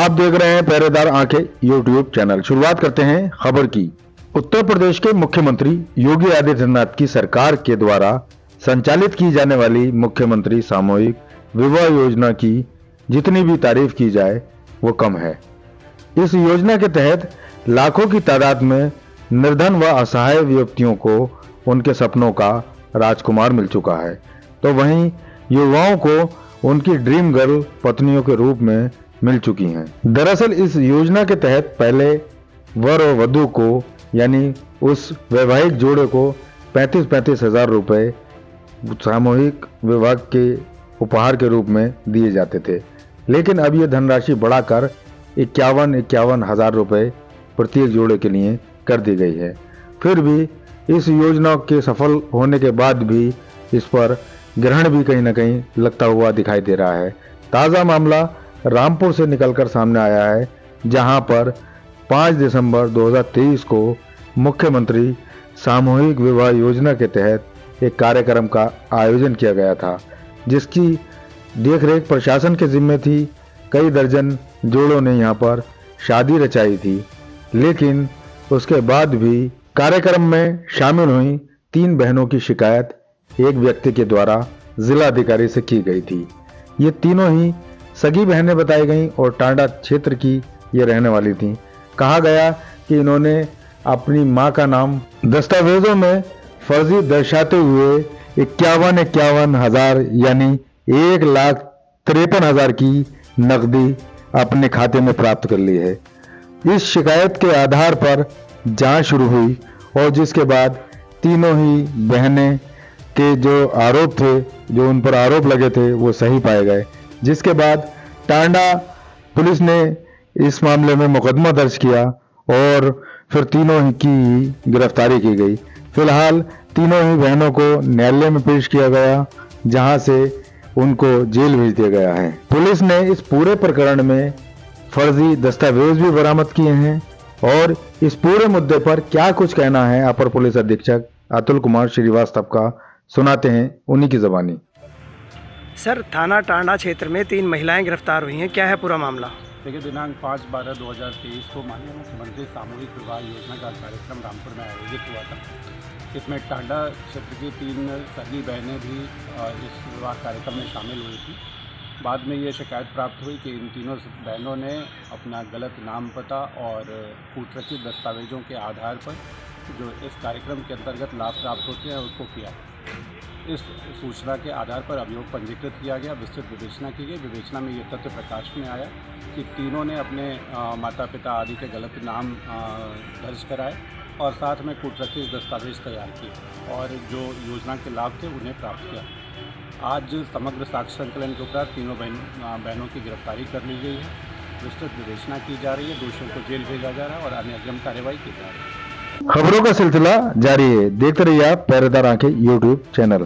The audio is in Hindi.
आप देख रहे हैं पहरेदार आंखें यूट्यूब चैनल। शुरुआत करते हैं खबर की। उत्तर प्रदेश के मुख्यमंत्री योगी आदित्यनाथ की सरकार के द्वारा संचालित की जाने वाली मुख्यमंत्री सामूहिक विवाह योजना की जितनी भी तारीफ की जाए वो कम है। इस योजना के तहत लाखों की तादाद में निर्धन व असहाय व्यक्तियों को उनके सपनों का राजकुमार मिल चुका है, तो वहीं युवाओं को उनकी ड्रीम गर्ल पत्नियों के रूप में मिल चुकी हैं। दरअसल इस योजना के तहत पहले वर और वधू को यानी उस वैवाहिक जोड़े को 35-35 हजार रुपए सामूहिक विवाह के उपहार के रूप में दिए जाते थे, लेकिन अब यह धनराशि बढ़ाकर 51-51 हजार रुपए प्रत्येक जोड़े के लिए कर दी गई है। फिर भी इस योजना के सफल होने के बाद भी इस पर ग्रहण भी कहीं न कहीं लगता हुआ दिखाई दे रहा है। ताज़ा मामला रामपुर से निकलकर सामने आया है, जहां पर 5 दिसंबर 2023 को मुख्यमंत्री सामूहिक विवाह योजना के तहत एक कार्यक्रम का आयोजन किया गया था, जिसकी देखरेख प्रशासन के जिम्मे थी। कई दर्जन जोड़ों ने यहां पर शादी रचाई थी, लेकिन उसके बाद भी कार्यक्रम में शामिल हुई 3 बहनों की शिकायत एक व्यक्ति के द्वारा जिलाधिकारी से की गई थी। ये तीनों ही सगी बहनें बताई गईं और टांडा क्षेत्र की ये रहने वाली थीं। कहा गया कि इन्होंने अपनी मां का नाम दस्तावेजों में फर्जी दर्शाते हुए 51 हजार यानी 1,53,000 की नकदी अपने खाते में प्राप्त कर ली है। इस शिकायत के आधार पर जांच शुरू हुई और जिसके बाद तीनों ही बहनें के जो आरोप थे, जो उन पर आरोप लगे थे, वो सही पाए गए, जिसके बाद टांडा पुलिस ने इस मामले में मुकदमा दर्ज किया और फिर तीनों ही की गिरफ्तारी की गई। फिलहाल तीनों ही बहनों को न्यायालय में पेश किया गया, जहां से उनको जेल भेज दिया गया है। पुलिस ने इस पूरे प्रकरण में फर्जी दस्तावेज भी बरामद किए हैं और इस पूरे मुद्दे पर क्या कुछ कहना है अपर पुलिस अधीक्षक अतुल कुमार श्रीवास्तव का, सुनाते हैं उन्हीं की ज़बानी। सर, थाना टांडा क्षेत्र में 3 महिलाएं गिरफ्तार हुई हैं, क्या है पूरा मामला? देखिए, दिनांक 5/12/2023 को माननीय मुख्यमंत्री सामूहिक विवाह योजना का कार्यक्रम रामपुर में आयोजित हुआ था। इसमें टांडा क्षेत्र की 3 सगी बहनें भी इस विवाह कार्यक्रम में शामिल हुई थी। बाद में ये शिकायत प्राप्त हुई कि इन तीनों बहनों ने अपना गलत नाम पता और कूटरचित दस्तावेजों के आधार पर जो इस कार्यक्रम के अंतर्गत लाभ प्राप्त होते हैं उसको किया। इस सूचना के आधार पर अभियोग पंजीकृत किया गया, विस्तृत विवेचना की गई। विवेचना में ये तथ्य प्रकाश में आया कि तीनों ने अपने माता पिता आदि के गलत नाम दर्ज कराए और साथ में कूटरचित दस्तावेज तैयार किए और जो योजना के लाभ थे उन्हें प्राप्त किया। आज समग्र साक्ष्य संकलन के उपरांत तीनों बहनों की गिरफ्तारी कर ली गई है, विस्तृत विवेचना की जा रही है, दोषियों को जेल भेजा जा रहा है और अन्य अग्रिम कार्रवाई की जा रही है। खबरों का सिलसिला जारी है, देखते रहिए आप पहरेदार आंखें यूट्यूब चैनल।